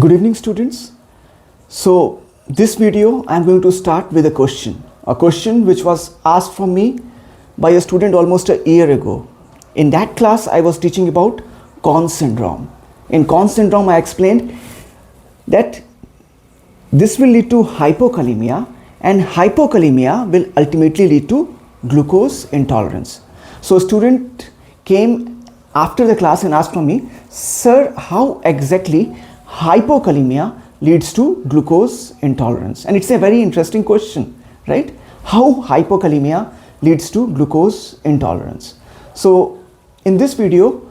Good evening, students. So this video I'm going to start with a question which was asked from me by a student almost a year ago. In that class I was teaching about Conn's syndrome. In Conn's syndrome I explained that this will lead to hypokalemia, and hypokalemia will ultimately lead to glucose intolerance. So a student came after the class and asked from me, sir, how exactly hypokalemia leads to glucose intolerance? And it's a very interesting question, right? How hypokalemia leads to glucose intolerance. So in this video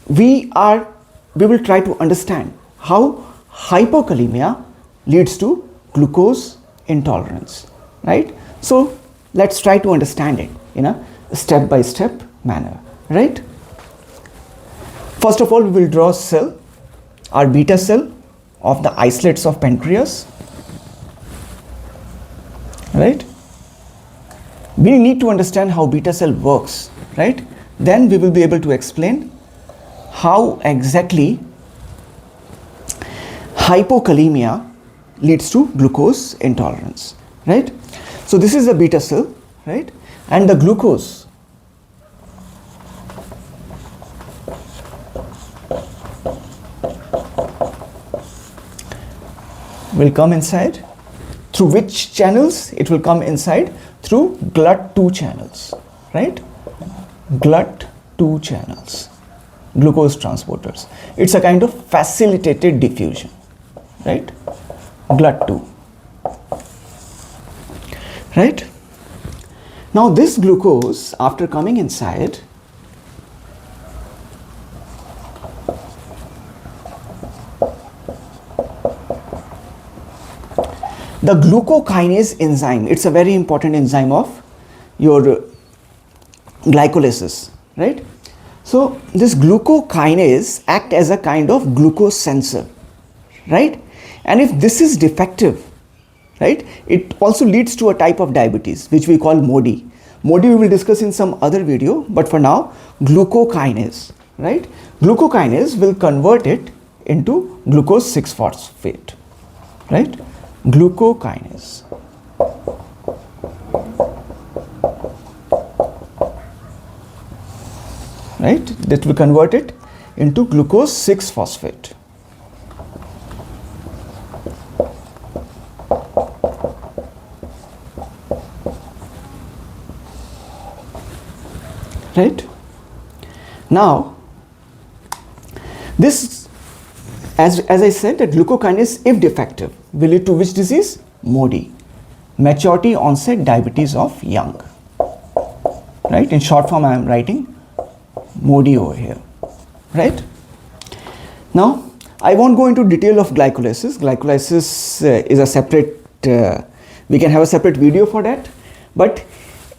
we will try to understand how hypokalemia leads to glucose intolerance, right? So let's try to understand it in a step-by-step manner, right? First of all, we will draw a cell, our beta cell of the islets of pancreas, right? We need to understand how beta cell works, right? Then we will be able to explain how exactly hypokalemia leads to glucose intolerance, right? So this is the beta cell, right? And the glucose will come inside. Through which channels it will come inside? Through GLUT2 channels, right? GLUT2 channels, glucose transporters. It's a kind of facilitated diffusion, right? GLUT2, right? Now this glucose, after coming inside, the glucokinase enzyme, it's a very important enzyme of your glycolysis, right? So this glucokinase act as a kind of glucose sensor, right? And if this is defective, right, it also leads to a type of diabetes which we call MODY. MODY we will discuss in some other video, but for now glucokinase, right? Glucokinase will convert it into glucose 6-phosphate, right? Glucokinase, right? That will convert it into glucose 6-phosphate. Right? Now, this, as I said, that glucokinase, if defective, will lead to which disease? MODY, maturity onset diabetes of young, right? In short form I am writing MODY over here, right? Now I won't go into detail of glycolysis. Glycolysis is a separate, we can have a separate video for that, but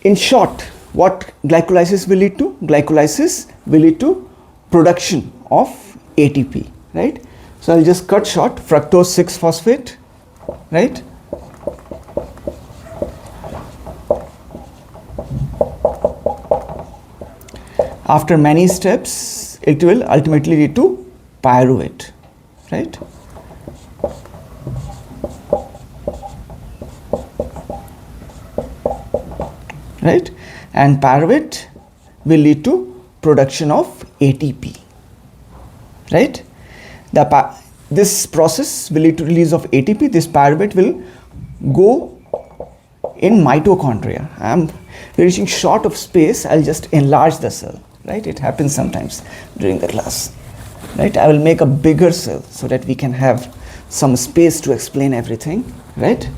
in short, what glycolysis will lead to? Glycolysis will lead to production of ATP, right? So I'll just cut short, fructose 6-phosphate, right? After many steps, it will ultimately lead to pyruvate, right? Right? And pyruvate will lead to production of ATP, right? This process will lead to release of ATP. This pyruvate will go in mitochondria. I am reaching short of space. I'll just enlarge the cell, right? It happens sometimes during the class, right? I will make a bigger cell so that we can have some space to explain everything, right?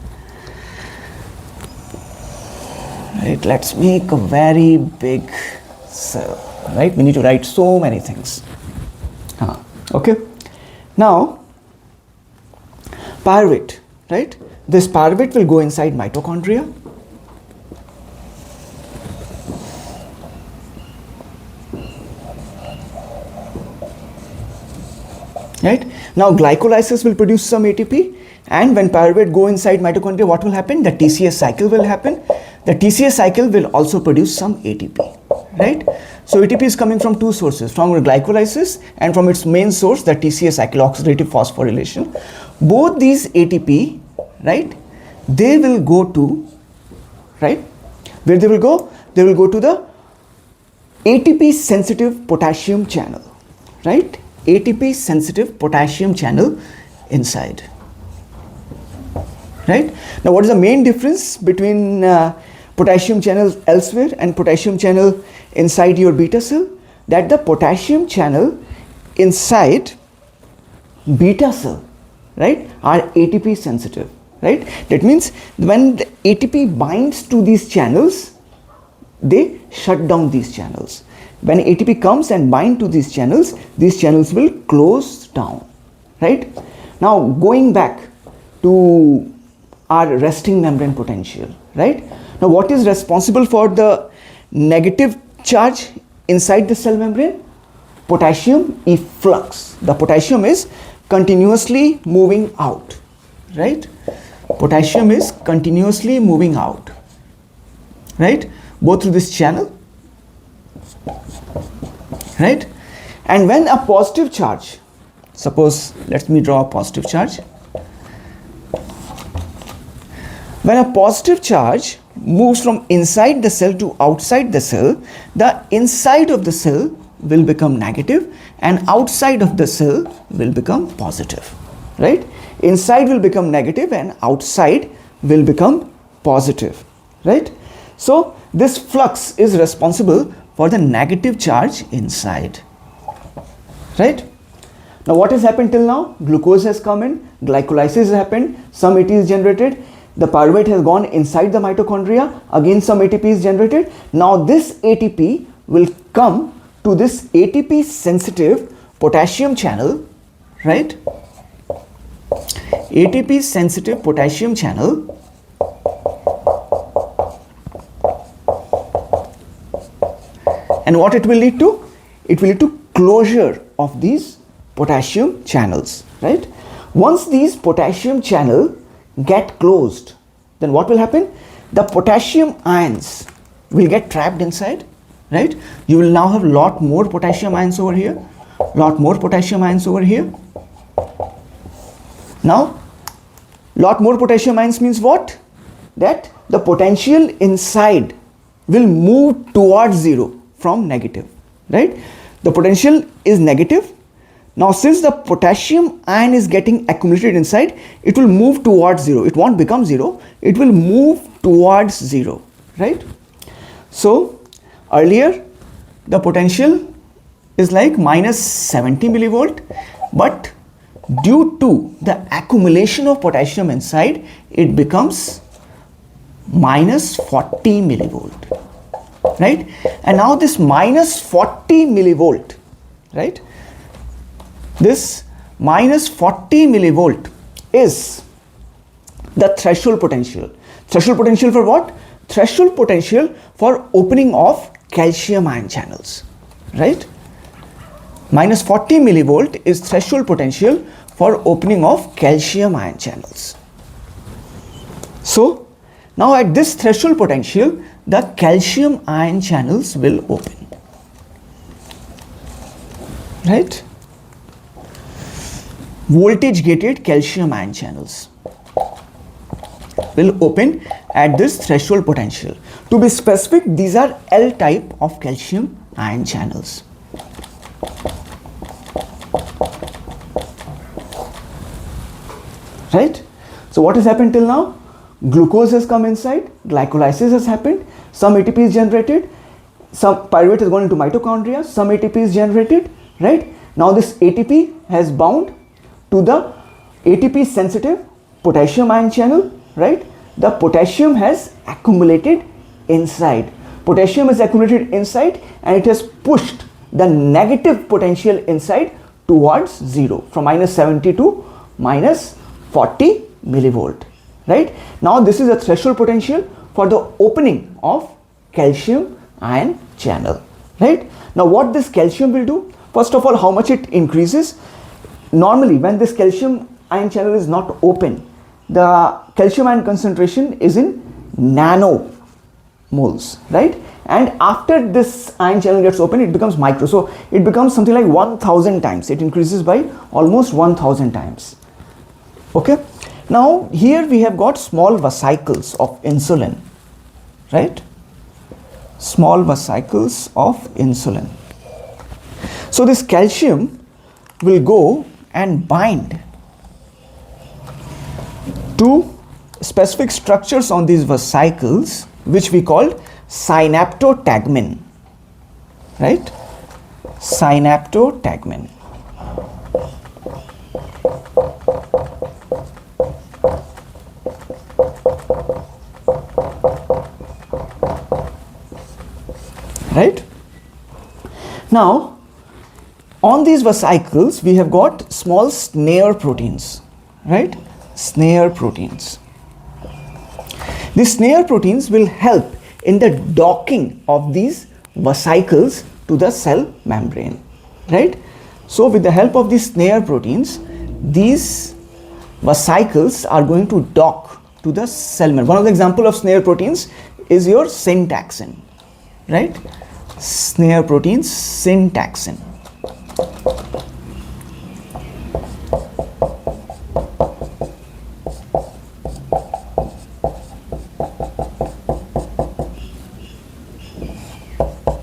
Right, let's make a very big cell, right? We need to write so many things. Okay. Now, pyruvate, right? This pyruvate will go inside mitochondria. Right? Now, glycolysis will produce some ATP, and when pyruvate go inside mitochondria, what will happen? The TCA cycle will happen. The TCA cycle will also produce some ATP, right? So ATP is coming from two sources, from glycolysis and from its main source, the TCA cyclooxidative phosphorylation. Both these ATP, right, they will go to, right, where they will go? They will go to the ATP sensitive potassium channel, right? ATP sensitive potassium channel inside, right? Now what is the main difference between potassium channels elsewhere and potassium channel inside your beta cell? That the potassium channel inside beta cell, right, are ATP sensitive, right? That means when the ATP binds to these channels, they shut down these channels. When ATP comes and bind to these channels will close down, right? Now going back to our resting membrane potential, right? Now what is responsible for the negative charge inside the cell membrane? Potassium efflux. The potassium is continuously moving out, right? Potassium is continuously moving out, right? Both through this channel, right? And when a positive charge, suppose let me draw a positive charge. When a positive charge moves from inside the cell to outside the cell, the inside of the cell will become negative and outside of the cell will become positive, right? Inside will become negative and outside will become positive, right? So this flux is responsible for the negative charge inside, right? Now what has happened till now? Glucose has come in, glycolysis has happened, some ATP is generated, the pyruvate has gone inside the mitochondria, again some ATP is generated. Now this ATP will come to this ATP sensitive potassium channel, right? ATP sensitive potassium channel, and what it will lead to? It will lead to closure of these potassium channels, right? Once these potassium channel get closed, then what will happen? The potassium ions will get trapped inside, right? You will now have lot more potassium ions over here, lot more potassium ions over here. Now lot more potassium ions means what? That the potential inside will move towards zero from negative, right? The potential is negative. Now since the potassium ion is getting accumulated inside, it will move towards zero. It won't become zero, it will move towards zero, right? So earlier the potential is like minus 70 millivolt, but due to the accumulation of potassium inside, it becomes minus 40 millivolt, right? And now this minus 40 millivolt, right? This minus 40 millivolt is the threshold potential. Threshold potential for what? Threshold potential for opening of calcium ion channels, right? Minus 40 millivolt is threshold potential for opening of calcium ion channels. So now at this threshold potential, the calcium ion channels will open, right? Voltage gated calcium ion channels will open at this threshold potential. To be specific, these are L type of calcium ion channels. Right? So what has happened till now? Glucose has come inside, glycolysis has happened, some ATP is generated, some pyruvate has gone into mitochondria, some ATP is generated, right? Now this ATP has bound to the ATP sensitive potassium ion channel, right? The potassium has accumulated inside. Potassium is accumulated inside and it has pushed the negative potential inside towards zero, from minus 70 to minus 40 millivolt, right? Now this is a threshold potential for the opening of calcium ion channel, right? Now what this calcium will do? First of all, how much it increases? Normally when this calcium ion channel is not open, the calcium ion concentration is in nano, moles, right? And after this ion channel gets open, it becomes micro. So it becomes something like 1000 times. It increases by almost 1000 times. Okay. Now here we have got small vesicles of insulin, right? Small vesicles of insulin. So this calcium will go and bind to specific structures on these vesicles, which we call synaptotagmin, right? Synaptotagmin. Right? Now, on these vesicles, we have got small snare proteins, right? Snare proteins. These snare proteins will help in the docking of these vesicles to the cell membrane, right? So with the help of these snare proteins, these vesicles are going to dock to the cell membrane. One of the example of snare proteins is your syntaxin, right? Snare proteins, syntaxin.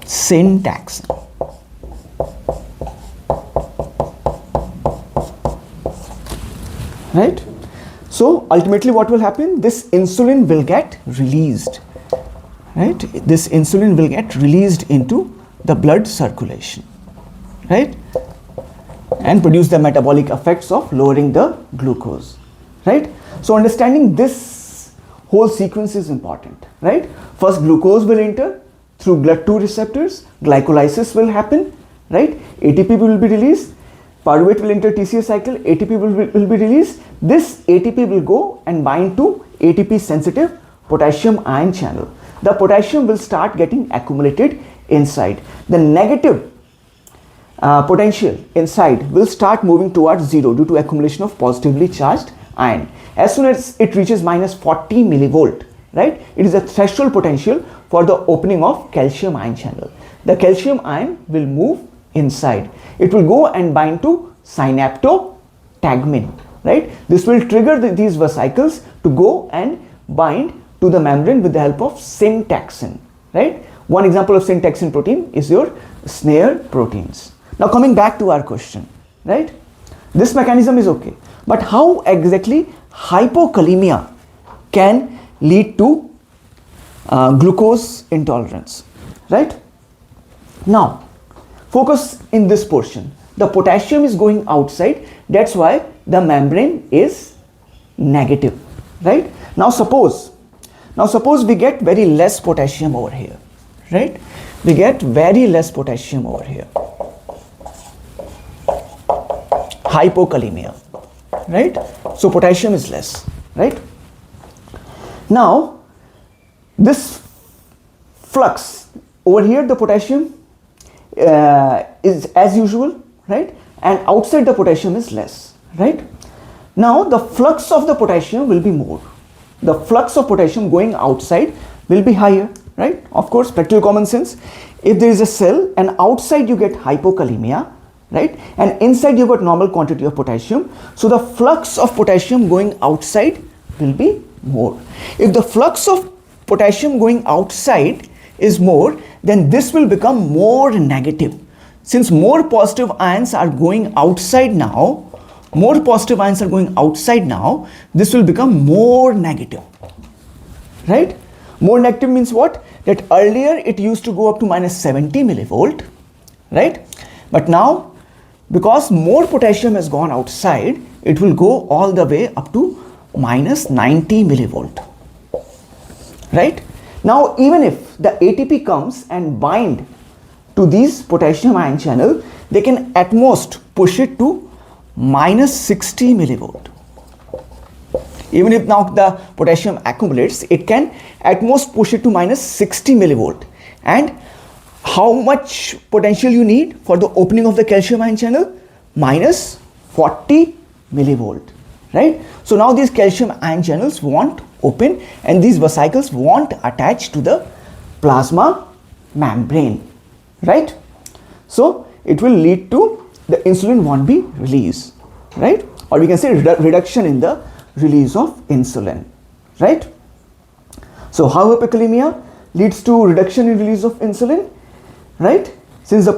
Syntaxin. Right? So ultimately what will happen? This insulin will get released. Right? This insulin will get released into the blood circulation. Right? And produce the metabolic effects of lowering the glucose. Right? So understanding this whole sequence is important. Right? First glucose will enter through GLUT2 receptors, glycolysis will happen, right? ATP will be released, pyruvate will enter TCA cycle, ATP will be released. This ATP will go and bind to ATP sensitive potassium ion channel. The potassium will start getting accumulated inside. The negative potential inside will start moving towards zero due to accumulation of positively charged ion. As soon as it reaches minus 40 millivolt, right, it is a threshold potential for the opening of calcium ion channel. The calcium ion will move inside. It will go and bind to synaptotagmin, right? This will trigger these vesicles to go and bind to the membrane with the help of syntaxin, right? One example of syntaxin protein is your snare proteins. Now coming back to our question, right? This mechanism is okay, but how exactly hypokalemia can lead to glucose intolerance, right? Now focus in this portion. The potassium is going outside, that's why the membrane is negative, right? Now suppose we get very less potassium over here, right? We get very less potassium over here. Hypokalemia, right? So potassium is less, right? Now this flux over here, the potassium is as usual, right? And outside the potassium is less, right? Now the flux of the potassium will be more. The flux of potassium going outside will be higher, right? Of course, practical common sense. If there is a cell and outside you get hypokalemia, right? And inside you got normal quantity of potassium. So the flux of potassium going outside will be more. If the flux of potassium going outside is more, then this will become more negative. Since more positive ions are going outside now, this will become more negative, right? More negative means what? That earlier it used to go up to minus 70 millivolt, right? But now because more potassium has gone outside, it will go all the way up to minus 90 millivolt, right? Now even if the ATP comes and bind to these potassium ion channel, they can at most push it to minus 60 millivolt. Even if now the potassium accumulates, it can at most push it to minus 60 millivolt. And how much potential you need for the opening of the calcium ion channel? Minus 40 millivolt, right? So now these calcium ion channels won't open and these vesicles won't attach to the plasma membrane, right? So it will lead to the insulin won't be released, right? Or we can say reduction in the release of insulin, right? So how hypokalemia leads to reduction in release of insulin, right? Since the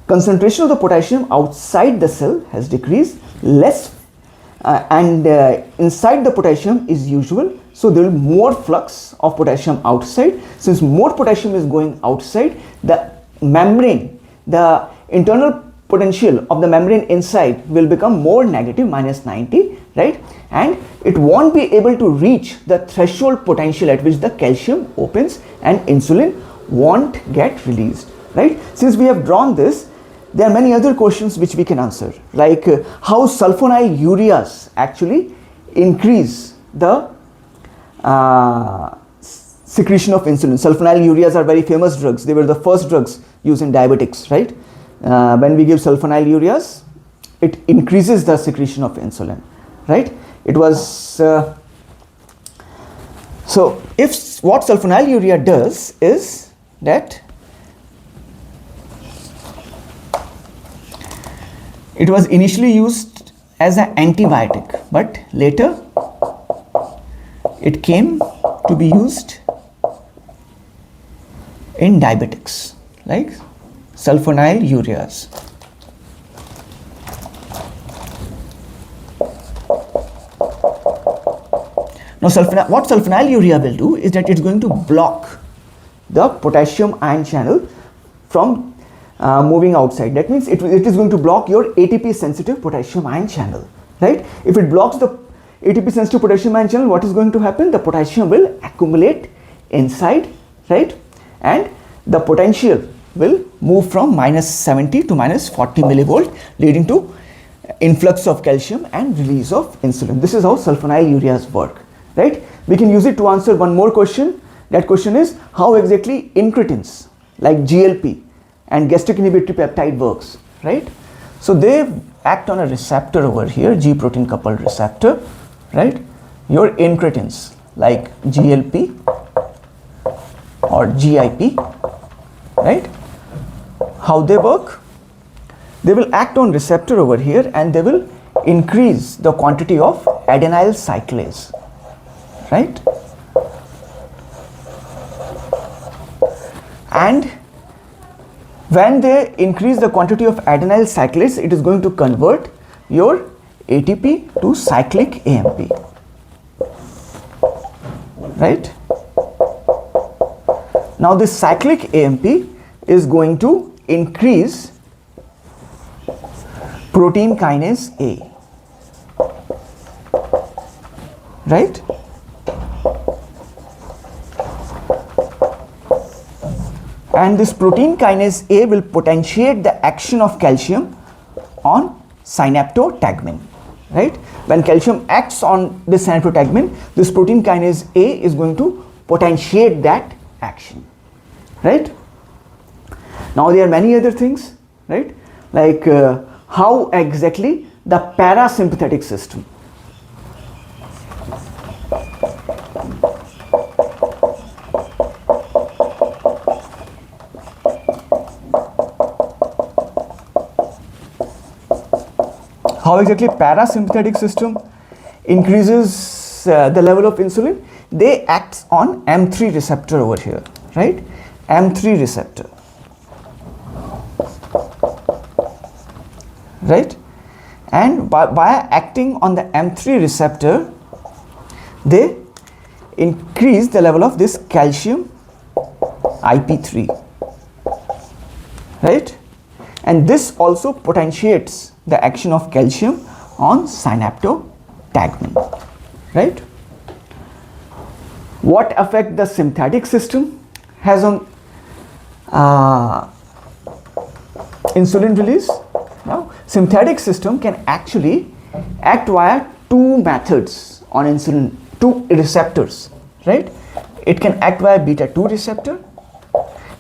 concentration of the potassium outside the cell has decreased, less and inside the potassium is usual, so there will be more flux of potassium outside. Since more potassium is going outside, the membrane, the internal potential of the membrane inside will become more negative, -90, right? And it won't be able to reach the threshold potential at which the calcium opens and insulin won't get released, right? Since we have drawn this, there are many other questions which we can answer, like how sulfonylureas actually increase the secretion of insulin. Sulfonylureas are very famous drugs. They were the first drugs used in diabetics, right? When we give sulfonylureas, it increases the secretion of insulin, right? It was so if what sulfonylurea does is that it was initially used as an antibiotic, but later it came to be used in diabetics, like sulfonylureas. Now, what sulfonylurea will do is that it's going to block the potassium ion channel from moving outside. That means it is going to block your ATP sensitive potassium ion channel, right? If it blocks the ATP sensitive potassium ion channel, what is going to happen? The potassium will accumulate inside, right? And the potential will move from -70 to -40 millivolt, leading to influx of calcium and release of insulin. This is how sulfonylureas work, right? We can use it to answer one more question. That question is how exactly incretins like GLP and gastric inhibitory peptide works, right? So they act on a receptor over here, G protein coupled receptor, right? Your incretins like GLP or GIP, right? How they work? They will act on receptor over here and they will increase the quantity of adenyl cyclase, right? And when they increase the quantity of adenyl cyclase, it is going to convert your ATP to cyclic AMP, right? Now this cyclic AMP is going to increase protein kinase A, right? And this protein kinase A will potentiate the action of calcium on synaptotagmin, right? When calcium acts on this synaptotagmin, this protein kinase A is going to potentiate that action, right? Now there are many other things, right? Like how exactly the parasympathetic system, parasympathetic system increases the level of insulin. They act on M3 receptor over here, right? M3 receptor, right? And by acting on the M3 receptor, they increase the level of this calcium IP3, right? And this also potentiates the action of calcium on synaptotagmin, right? What effect the sympathetic system has on insulin release? Now, sympathetic system can actually act via two methods on insulin, two receptors, right? It can act via beta-2 receptor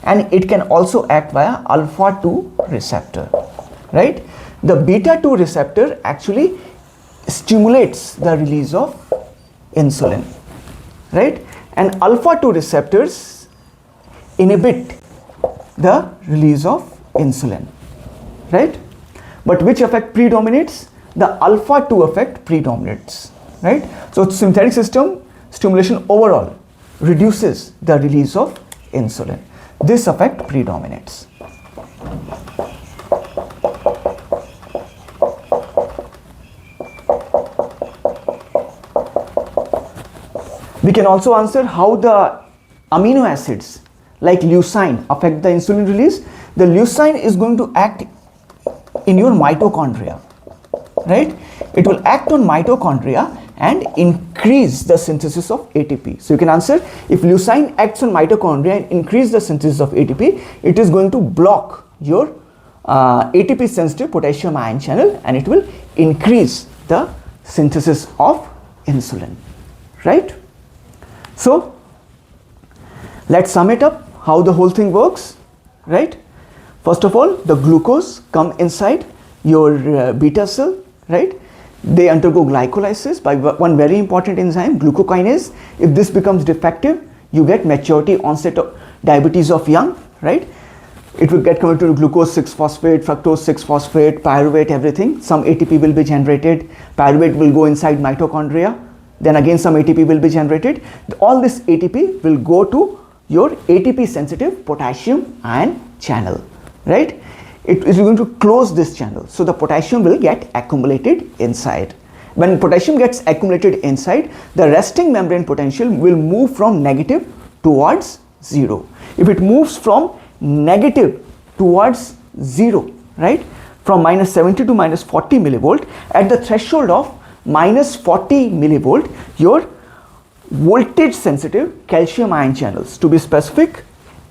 and it can also act via alpha-2 receptor, right? The beta-2 receptor actually stimulates the release of insulin, right? And alpha-2 receptors inhibit the release of insulin, right? But which effect predominates? The alpha 2 effect predominates, right? So sympathetic system stimulation overall reduces the release of insulin. This effect predominates. We can also answer how the amino acids like leucine affect the insulin release. The leucine is going to act in your mitochondria, right? It will act on mitochondria and increase the synthesis of ATP. So you can answer, if leucine acts on mitochondria and increase the synthesis of ATP, it is going to block your ATP sensitive potassium ion channel and it will increase the synthesis of insulin, right? So let's sum it up how the whole thing works, right? First of all, the glucose come inside your beta cell, right? They undergo glycolysis by one very important enzyme, glucokinase. If this becomes defective, you get maturity onset of diabetes of young, right? It will get converted to glucose 6-phosphate, fructose 6-phosphate, pyruvate, everything. Some ATP will be generated. Pyruvate will go inside mitochondria. Then again some ATP will be generated. All this ATP will go to your ATP sensitive potassium ion channel, right? It is going to close this channel. So the potassium will get accumulated inside. When potassium gets accumulated inside, the resting membrane potential will move from negative towards 0. If it moves from negative towards 0, right? From minus 70 to minus 40 millivolt, at the threshold of minus 40 millivolt, your voltage sensitive calcium ion channels, to be specific,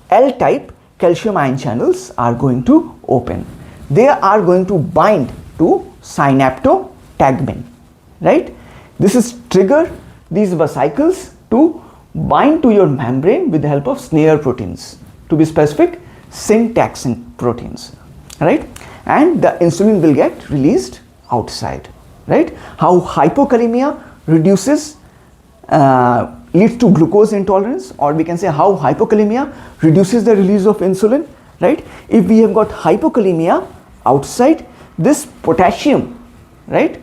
L type calcium ion channels are going to open. They are going to bind to synaptotagmin, right? This is trigger these vesicles to bind to your membrane with the help of snare proteins, to be specific, syntaxin proteins, right? And the insulin will get released outside, right? How hypokalemia reduces leads to glucose intolerance, or we can say how hypokalemia reduces the release of insulin, right? If we have got hypokalemia outside, this potassium, right,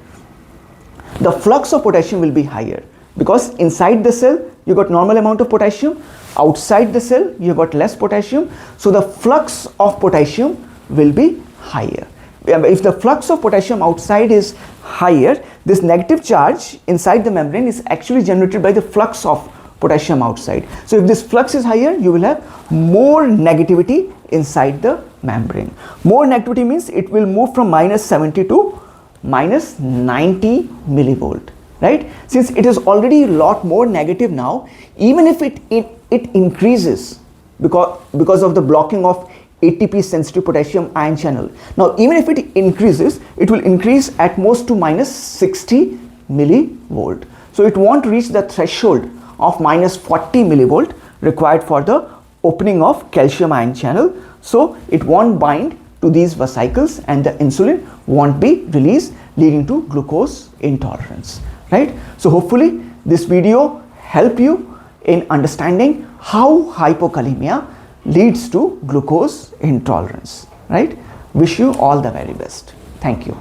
the flux of potassium will be higher, because inside the cell you got normal amount of potassium, outside the cell you got less potassium, so the flux of potassium will be higher. If the flux of potassium outside is higher, this negative charge inside the membrane is actually generated by the flux of potassium outside. So if this flux is higher, you will have more negativity inside the membrane. More negativity means it will move from minus 70 to minus 90 millivolt, right? Since it is already a lot more negative now, even if it increases because of the blocking of ATP sensitive potassium ion channel. Now even if it increases, it will increase at most to minus 60 millivolt. So it won't reach the threshold of minus 40 millivolt required for the opening of calcium ion channel. So it won't bind to these vesicles and the insulin won't be released, leading to glucose intolerance, right? So hopefully this video help you in understanding how hypokalemia leads to glucose intolerance, right? Wish you all the very best. Thank you.